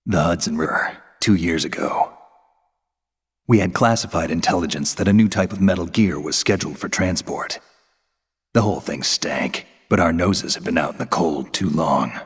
The Hudson River, 2 years ago. We had classified intelligence that a new type of metal gear was scheduled for transport. The whole thing stank, but our noses had been out in the cold too long.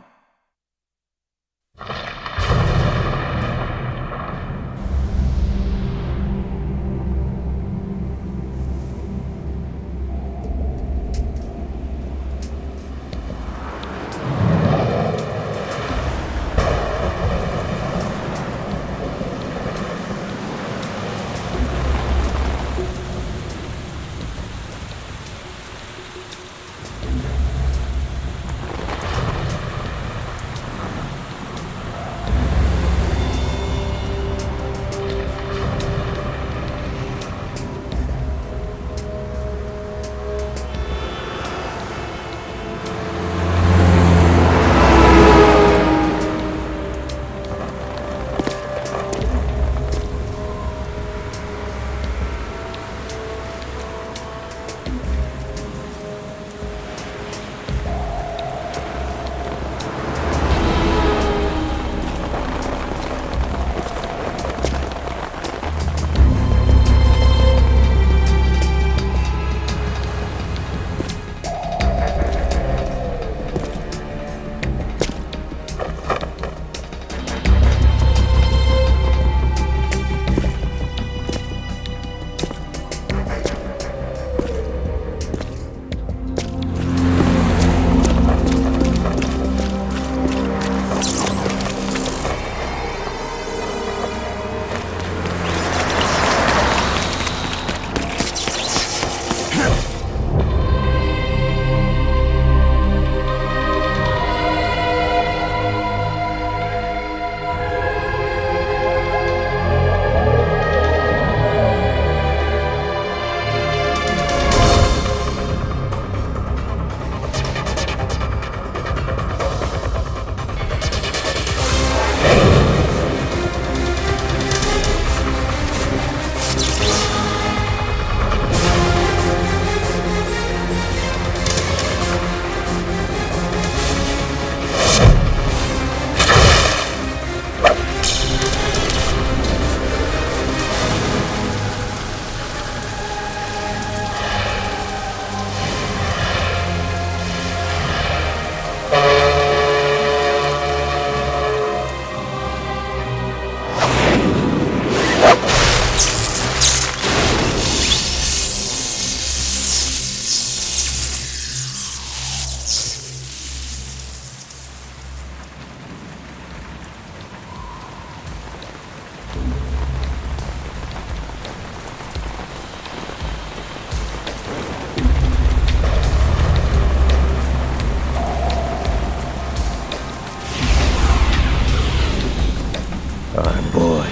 Our boy,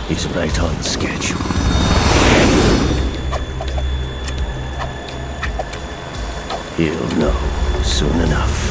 he's right on schedule. He'll know soon enough.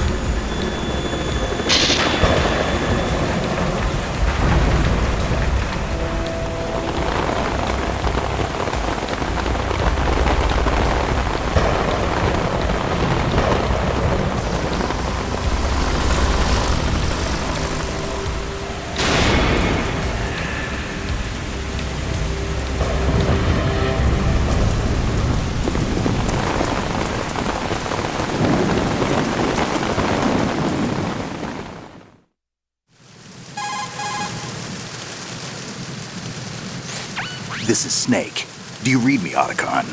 This is Snake. Do you read me, Otacon?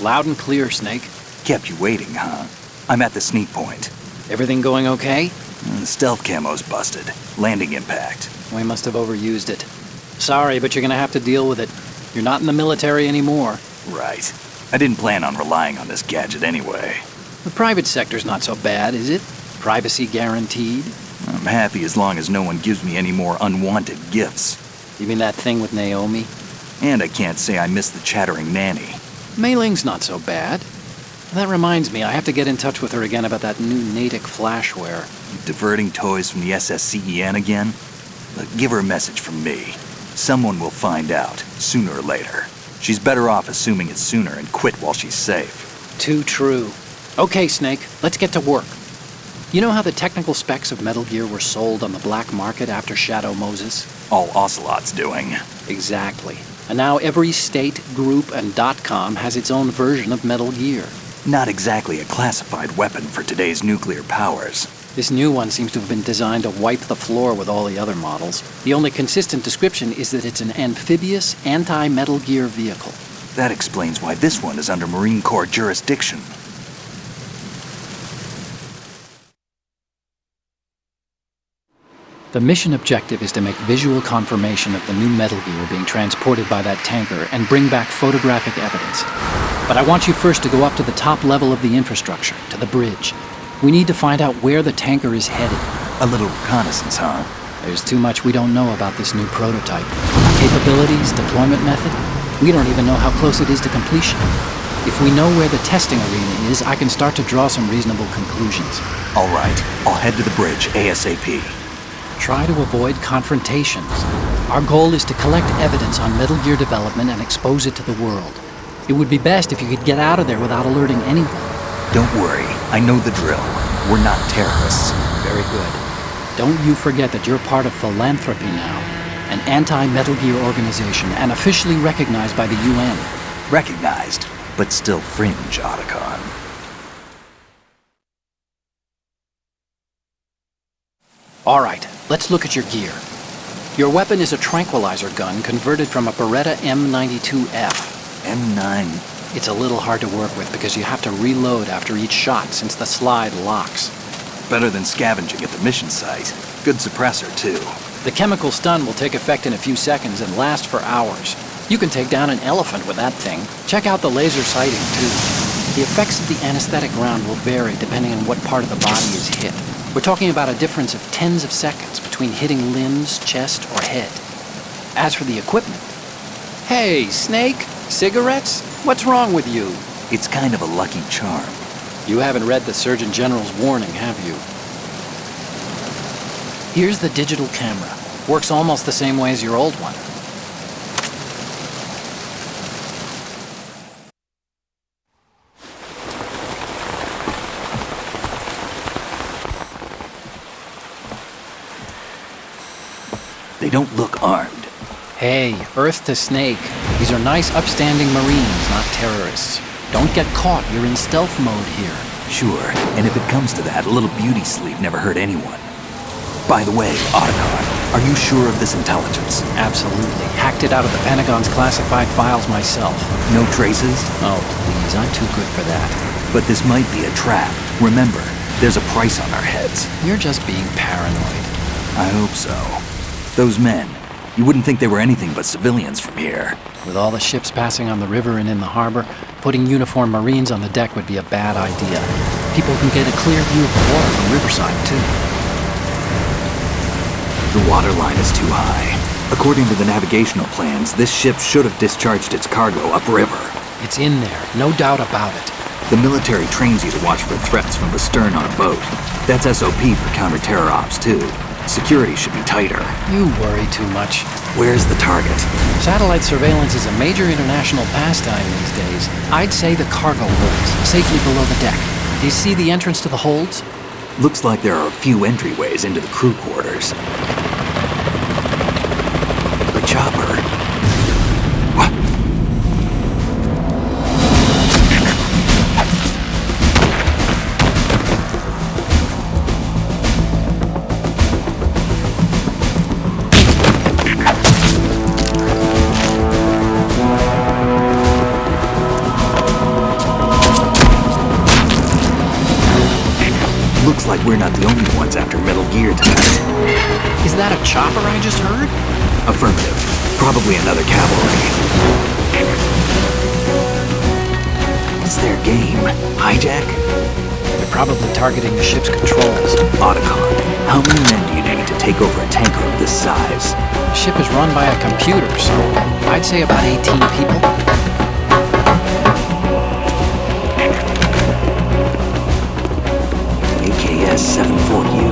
Loud and clear, Snake. Kept you waiting, huh? I'm at the sneak point. Everything going okay? The stealth camo's busted. Landing impact. We must have overused it. Sorry, but you're gonna have to deal with it. You're not in the military anymore. Right. I didn't plan on relying on this gadget anyway. The private sector's not so bad, is it? Privacy guaranteed? I'm happy as long as no one gives me any more unwanted gifts. You mean that thing with Naomi? And I can't say I miss the chattering nanny. Mei Ling's not so bad. That reminds me, I have to get in touch with her again about that new Natick flashware. Diverting toys from the SSCEN again? Look, give her a message from me. Someone will find out, sooner or later. She's better off assuming it sooner and quit while she's safe. Too true. Okay, Snake, let's get to work. You know how the technical specs of Metal Gear were sold on the black market after Shadow Moses? All Ocelot's doing. Exactly. And now every state, group, and .com has its own version of Metal Gear. Not exactly a classified weapon for today's nuclear powers. This new one seems to have been designed to wipe the floor with all the other models. The only consistent description is that it's an amphibious, anti-Metal Gear vehicle. That explains why this one is under Marine Corps jurisdiction. The mission objective is to make visual confirmation of the new Metal Gear being transported by that tanker and bring back photographic evidence. But I want you first to go up to the top level of the infrastructure, to the bridge. We need to find out where the tanker is headed. A little reconnaissance, huh? There's too much we don't know about this new prototype. Capabilities, deployment method. We don't even know how close it is to completion. If we know where the testing arena is, I can start to draw some reasonable conclusions. All right, I'll head to the bridge ASAP. Try to avoid confrontations. Our goal is to collect evidence on Metal Gear development and expose it to the world. It would be best if you could get out of there without alerting anyone. Don't worry, I know the drill. We're not terrorists. Very good. Don't you forget that you're part of Philanthropy now, an anti-Metal Gear organization and officially recognized by the UN. Recognized, but still fringe, Otacon. All right, let's look at your gear. Your weapon is a tranquilizer gun converted from a Beretta M92F. M9. It's a little hard to work with because you have to reload after each shot since the slide locks. Better than scavenging at the mission site. Good suppressor, too. The chemical stun will take effect in a few seconds and last for hours. You can take down an elephant with that thing. Check out the laser sighting, too. The effects of the anesthetic round will vary depending on what part of the body is hit. We're talking about a difference of tens of seconds between hitting limbs, chest, or head. As for the equipment... Hey, Snake? Cigarettes? What's wrong with you? It's kind of a lucky charm. You haven't read the Surgeon General's warning, have you? Here's the digital camera. Works almost the same way as your old one. They don't look armed. Hey, Earth to Snake. These are nice, upstanding Marines, not terrorists. Don't get caught. You're in stealth mode here. Sure, and if it comes to that, a little beauty sleep never hurt anyone. By the way, Otacon, are you sure of this intelligence? Absolutely. Hacked it out of the Pentagon's classified files myself. No traces? Oh, please, I'm too good for that. But this might be a trap. Remember, there's a price on our heads. You're just being paranoid. I hope so. Those men, you wouldn't think they were anything but civilians from here. With all the ships passing on the river and in the harbor, putting uniformed Marines on the deck would be a bad idea. People can get a clear view of the water from Riverside, too. The water line is too high. According to the navigational plans, this ship should have discharged its cargo upriver. It's in there, no doubt about it. The military trains you to watch for threats from the stern on a boat. That's SOP for counter-terror ops, too. Security should be tighter. You worry too much. Where's the target? Satellite surveillance is a major international pastime these days. I'd say the cargo holds, safely below the deck. Do you see the entrance to the holds? Looks like there are a few entryways into the crew quarters. The chopper. What? Looks like we're not the only ones after Metal Gear tonight. Is that a chopper I just heard? Affirmative. Probably another cavalry. What's their game? Hijack? They're probably targeting the ship's controls. Otacon, how many men do you need to take over a tanker of this size? The ship is run by a computer, so I'd say about 18 people. AKS 74U.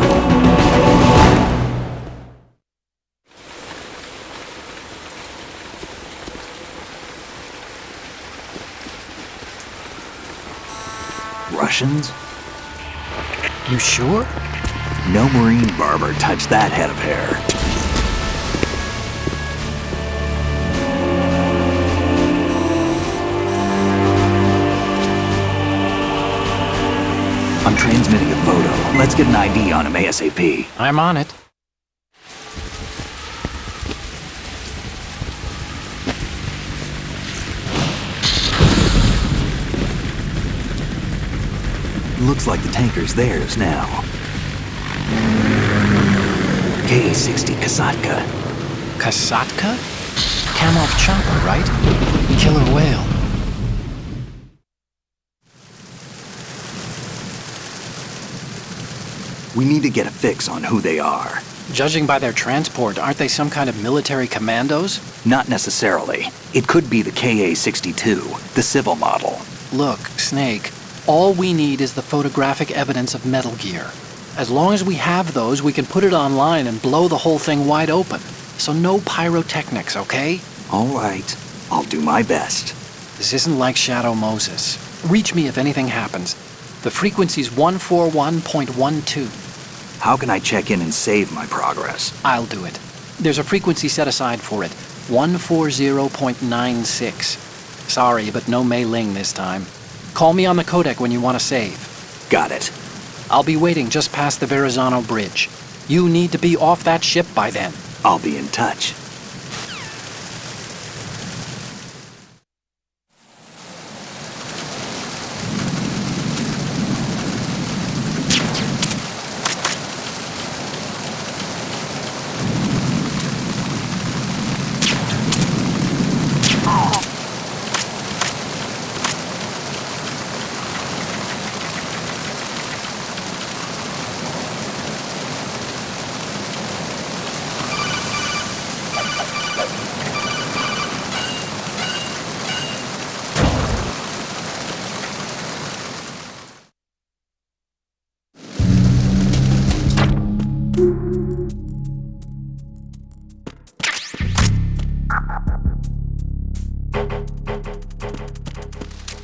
Russians? You sure? No marine barber touched that head of hair. I'm transmitting a photo. Let's get an ID on him ASAP. I'm on it. Looks like the tanker's theirs now. K-60 Kasatka. Kasatka? Kamov chopper, right? Killer whale. We need to get a fix on who they are. Judging by their transport, aren't they some kind of military commandos? Not necessarily. It cocould be the KA-62, the civil model. Look, Snake, all we need is the photographic evidence of Metal Gear. As long as we have those, we can put it online and blow the whole thing wide open. So no pyrotechnics, okay? All right. I'll do my best. This isn't like Shadow Moses. Reach me if anything happens. The frequency's 141.12. How can I check in and save my progress? I'll do it. There's a frequency set aside for it. 140.96. Sorry, but no Mei Ling this time. Call me on the codec when you want to save. Got it. I'll be waiting just past the Verrazano Bridge. You need to be off that ship by then. I'll be in touch.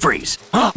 Freeze. Huh?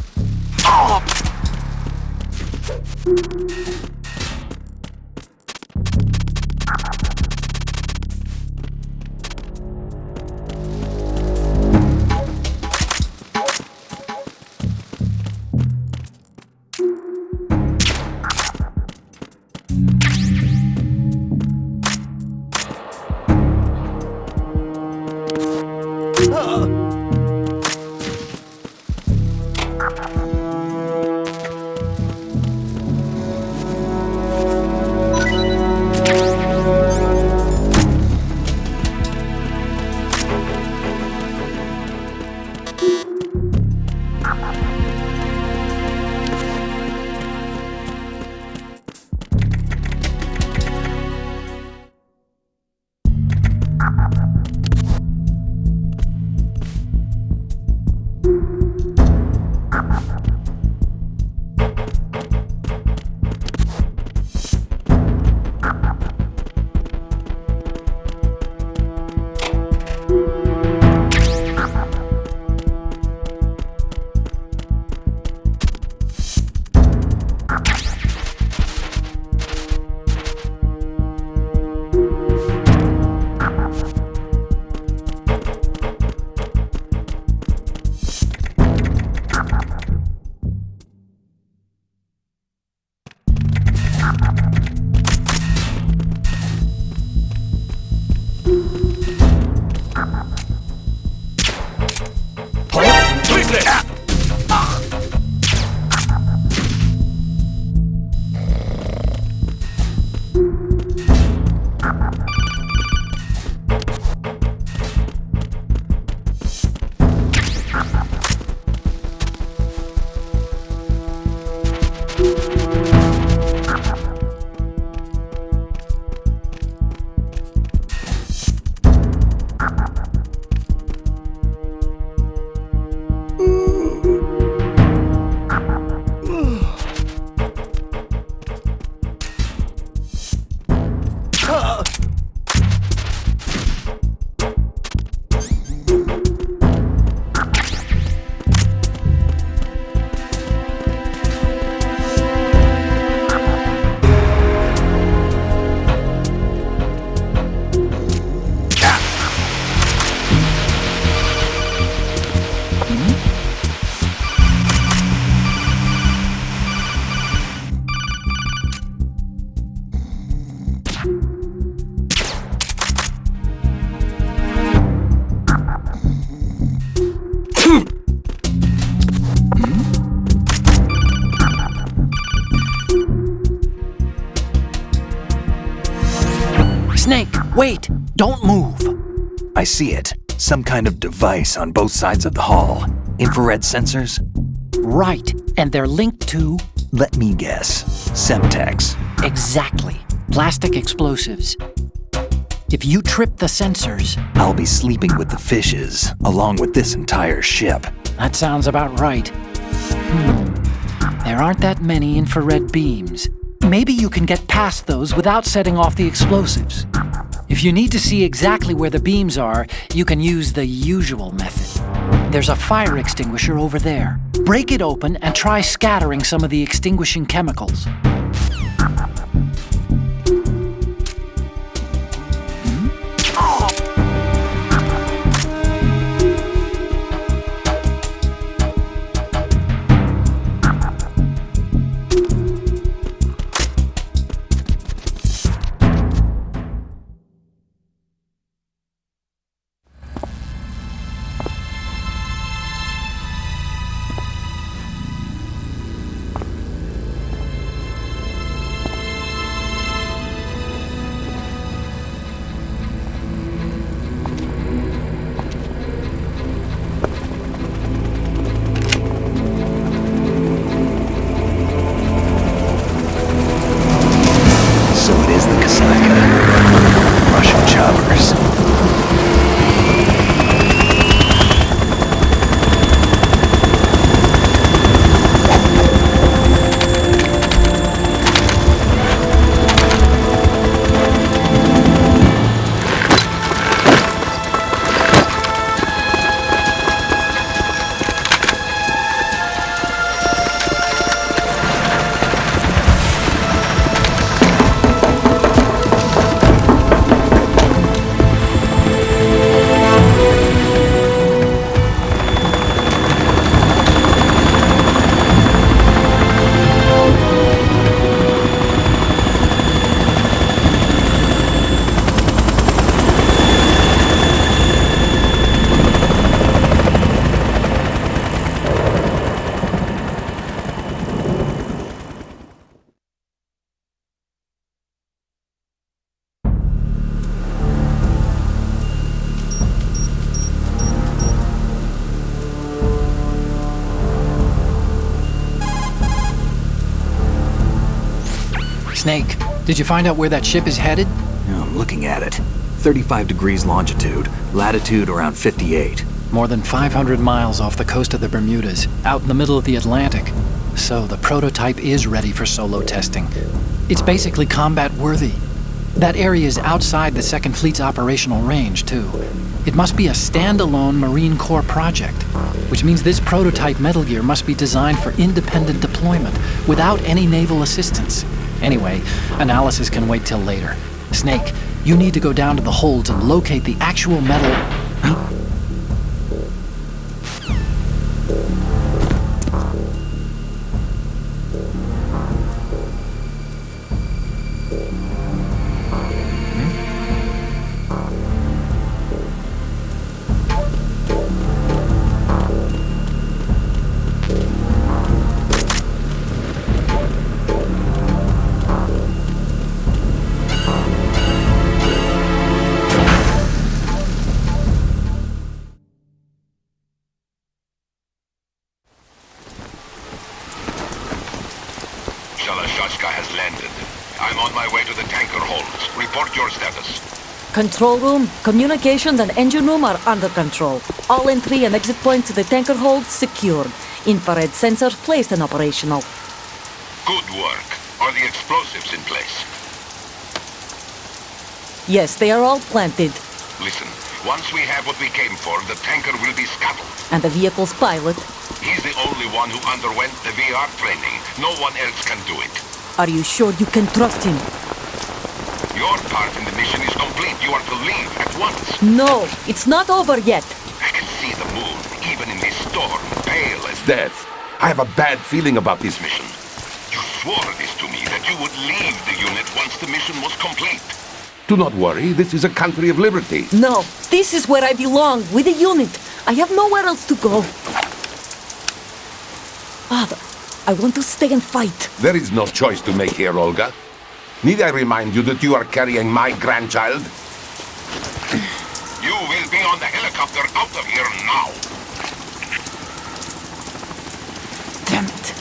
Snake, wait! Don't move! I see it. Some kind of device on both sides of the hall. Infrared sensors? Right, and they're linked to... Let me guess. Semtex. Exactly. Plastic explosives. If you trip the sensors... I'll be sleeping with the fishes, along with this entire ship. That sounds about right. There aren't that many infrared beams. Maybe you can get past those without setting off the explosives. If you need to see exactly where the beams are, you can use the usual method. There's a fire extinguisher over there. Break it open and try scattering some of the extinguishing chemicals. Snake, did you find out where that ship is headed? I'm looking at it. 35 degrees longitude, latitude around 58. More than 500 miles off the coast of the Bermudas, out in the middle of the Atlantic. So the prototype is ready for solo testing. It's basically combat-worthy. That area is outside the Second Fleet's operational range, too. It must be a standalone Marine Corps project, which means this prototype Metal Gear must be designed for independent deployment, without any naval assistance. Anyway, analysis can wait till later. Snake, you need to go down to the holds and locate the actual metal... has landed. I'm on my way to the tanker holds. Report your status. Control room, communications and engine room are under control. All entry and exit points to the tanker holds secured. Infrared sensors placed and operational. Good work. Are the explosives in place? Yes, they are all planted. Listen, once we have what we came for, the tanker will be scuttled. And the vehicle's pilot? He's the only one who underwent the VR training. No one else can do it. Are you sure you can trust him? Your part in the mission is complete. You are to leave at once. No, it's not over yet. I can see the moon, even in this storm, pale as death. I have a bad feeling about this mission. You swore this to me, that you would leave the unit once the mission was complete. Do not worry, this is a country of liberty. No, this is where I belong, with the unit. I have nowhere else to go. Father, I want to stay and fight. There is no choice to make here, Olga. Need I remind you that you are carrying my grandchild? You will be on the helicopter out of here now. Damn it.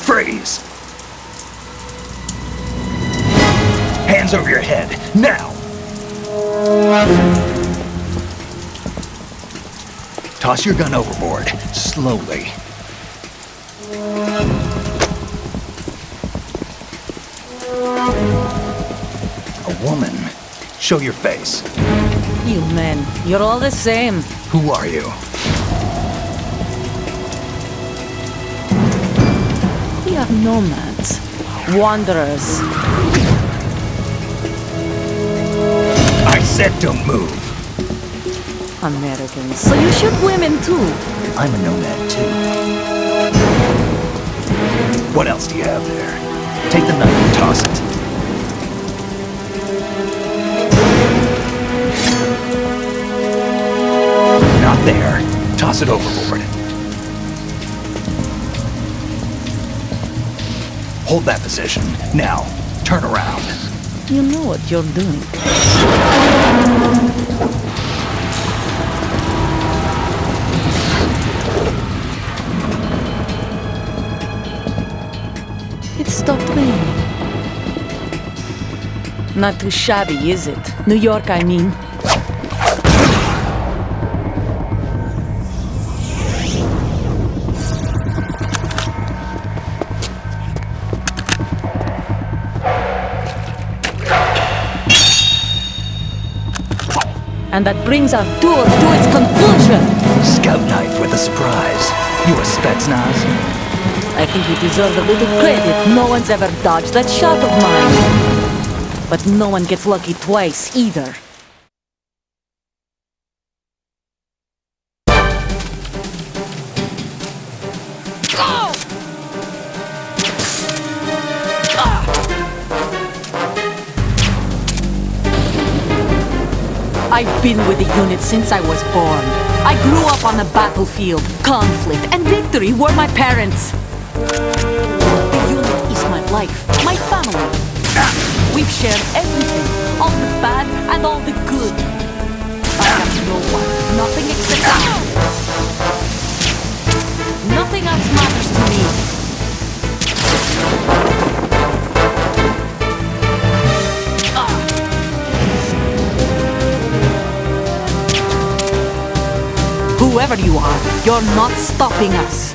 Freeze! Hands over your head, now! Toss your gun overboard, slowly. A woman. Show your face. You men, you're all the same. Who are you? We are nomads, wanderers. I said don't move. Americans. So you shoot women too. I'm a nomad too. What else do you have there? Take the knife and toss it. Not there. Toss it overboard. Hold that position. Now, turn around. You know what you're doing. It stopped raining. Not too shabby, is it? New York, I mean. And that brings our tour to its conclusion. Scout knife with a surprise. You a Spetsnaz? I think you deserve a little credit. No one's ever dodged that shot of mine. But no one gets lucky twice, either. I've been with the unit since I was born. I grew up on the battlefield. Conflict and victory were my parents. The unit is my life, my family. We've shared everything, all the bad and all the good. I have no one, nothing except you. Nothing else matters to me. Whoever you are, you're not stopping us.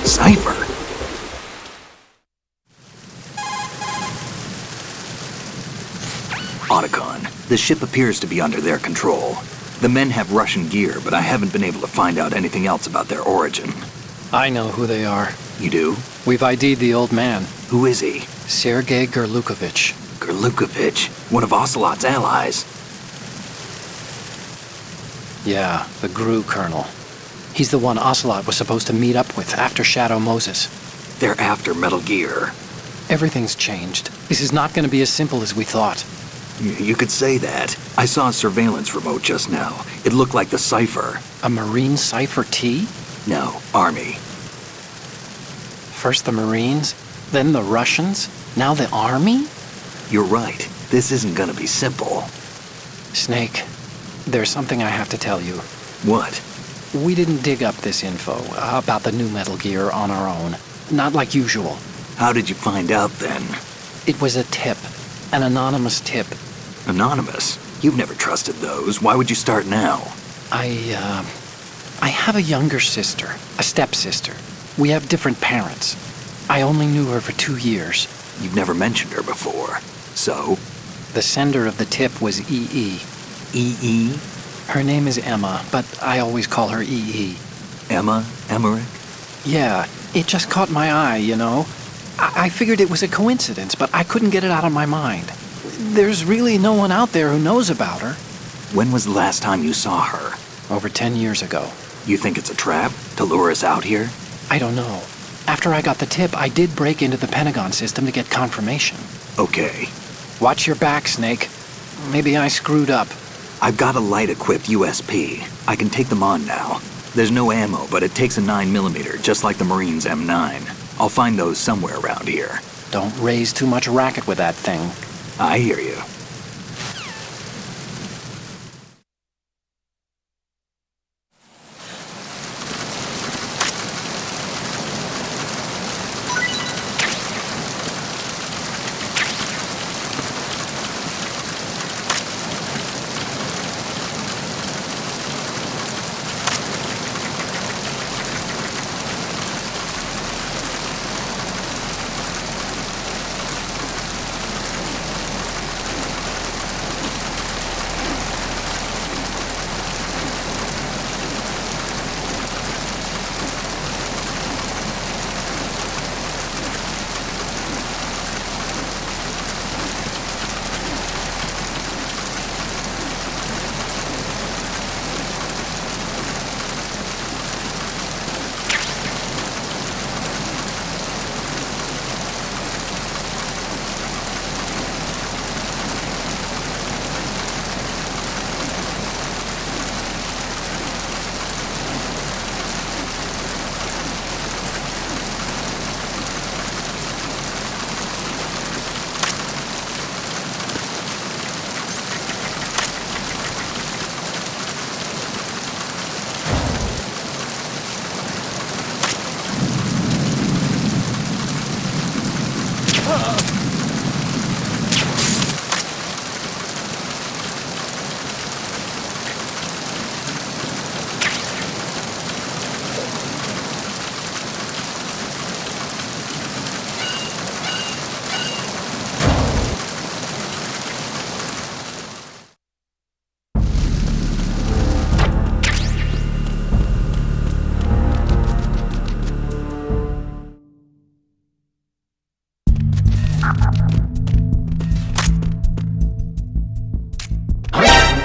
Cipher. Otacon, the ship appears to be under their control. The men have Russian gear, but I haven't been able to find out anything else about their origin. I know who they are. You do? We've ID'd the old man, Who is he? Sergei Gerlukovich. Gerlukovich, one of Ocelot's allies. Yeah, the GRU colonel. He's the one Ocelot was supposed to meet up with after Shadow Moses. They're after Metal Gear. Everything's changed. This is not going to be as simple as we thought. You could say that. I saw a surveillance remote just now. It looked like the Cipher. A Marine Cipher T? No, Army. First the Marines, then the Russians, now the Army? You're right. This isn't gonna be simple. Snake, there's something I have to tell you. What? We didn't dig up this info about the new Metal Gear on our own. Not like usual. How did you find out then? It was a tip. An anonymous tip. Anonymous? You've never trusted those. Why would you start now? I have a younger sister, a stepsister. We have different parents. I only knew her for 2 years. You've never mentioned her before. So? The sender of the tip was EE. EE? Her name is Emma, but I always call her EE. Emma? Emmerich? Yeah, it just caught my eye, you know? I figured it was a coincidence, but I couldn't get it out of my mind. There's really no one out there who knows about her. When was the last time you saw her? Over 10 years ago. You think it's a trap? To lure us out here? I don't know. After I got the tip, I did break into the Pentagon system to get confirmation. Okay. Watch your back, Snake. Maybe I screwed up. I've got a light-equipped USP. I can take them on now. There's no ammo, but it takes a 9mm, just like the Marines' M9. I'll find those somewhere around here. Don't raise too much racket with that thing. I hear you.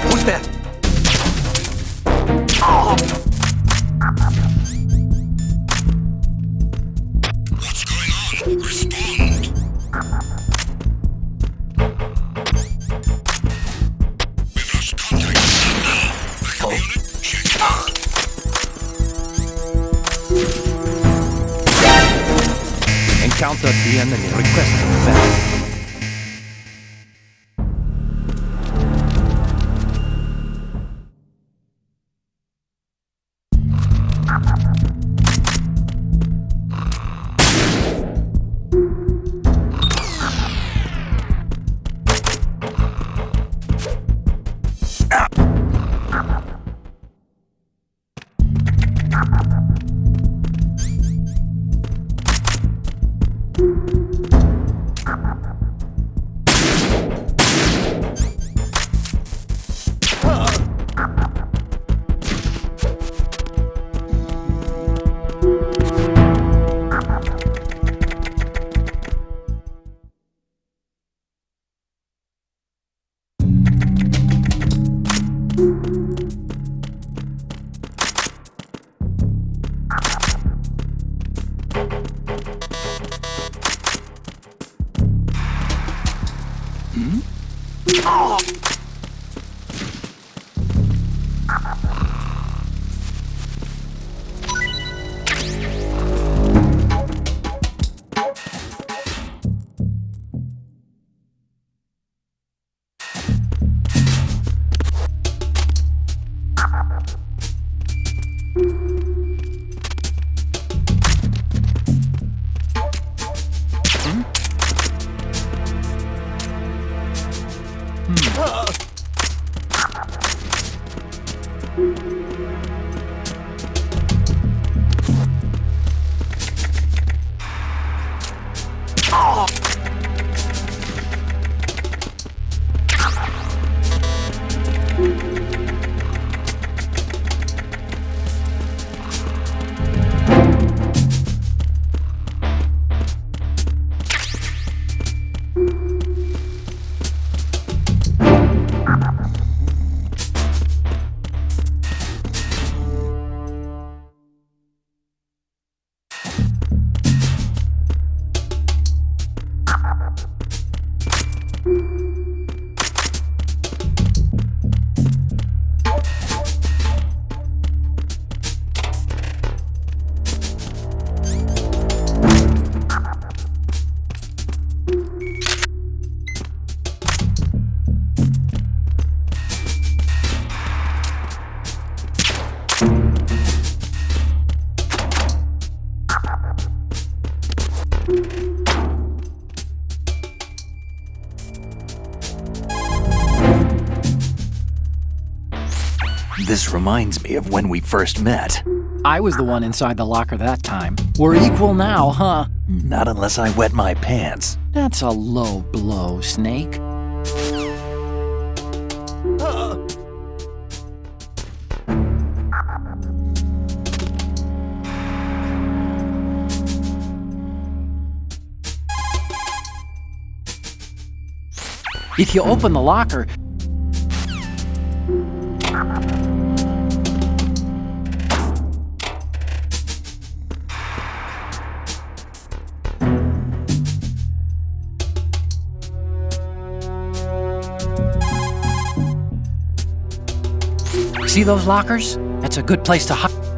Who's that? What's going on? Respond! We've lost contact. Backup unit, check it out. Encountered the enemy requesting backup. This reminds me of when we first met. I was the one inside the locker that time. We're equal now, huh? Not unless I wet my pants. That's a low blow, Snake. If you open the locker, see those lockers? That's a good place to hide.